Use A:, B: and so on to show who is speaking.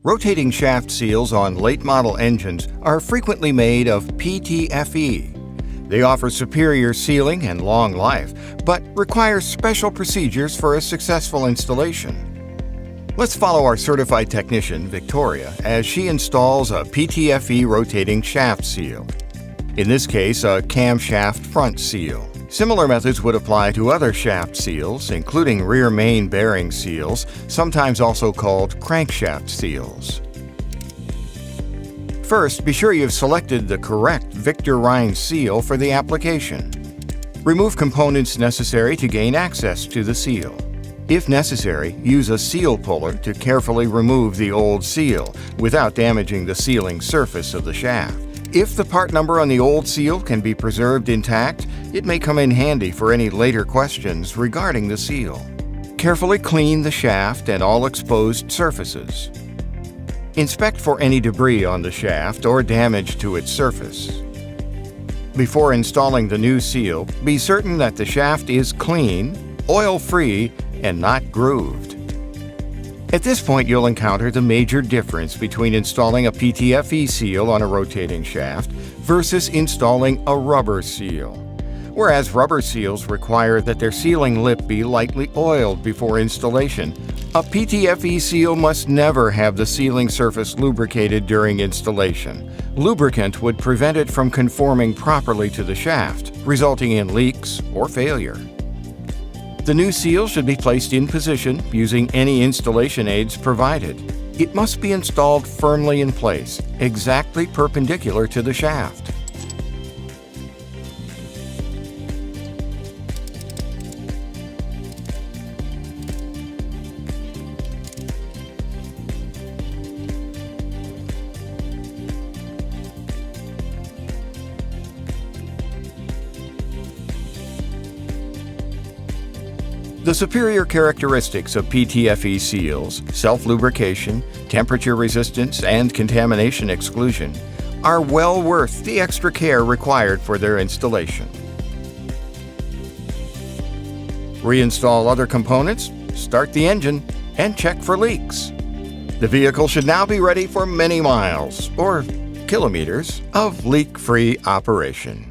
A: Rotating shaft seals on late-model engines are frequently made of PTFE. They offer superior sealing and long life, but require special procedures for a successful installation. Let's follow our certified technician, Victoria, as she installs a PTFE rotating shaft seal. In this case, a camshaft front seal. Similar methods would apply to other shaft seals, including rear main bearing seals, sometimes also called crankshaft seals. First, be sure you've selected the correct Victor Reinz seal for the application. Remove components necessary to gain access to the seal. If necessary, use a seal puller to carefully remove the old seal without damaging the sealing surface of the shaft. If the part number on the old seal can be preserved intact, it may come in handy for any later questions regarding the seal. Carefully clean the shaft and all exposed surfaces. Inspect for any debris on the shaft or damage to its surface. Before installing the new seal, be certain that the shaft is clean, oil-free, and not grooved. At this point, you'll encounter the major difference between installing a PTFE seal on a rotating shaft versus installing a rubber seal. Whereas rubber seals require that their sealing lip be lightly oiled before installation, a PTFE seal must never have the sealing surface lubricated during installation. Lubricant would prevent it from conforming properly to the shaft, resulting in leaks or failure. The new seal should be placed in position using any installation aids provided. It must be installed firmly in place, exactly perpendicular to the shaft. The superior characteristics of PTFE seals, self-lubrication, temperature resistance, and contamination exclusion, are well worth the extra care required for their installation. Reinstall other components, start the engine, and check for leaks. The vehicle should now be ready for many miles, or kilometers, of leak-free operation.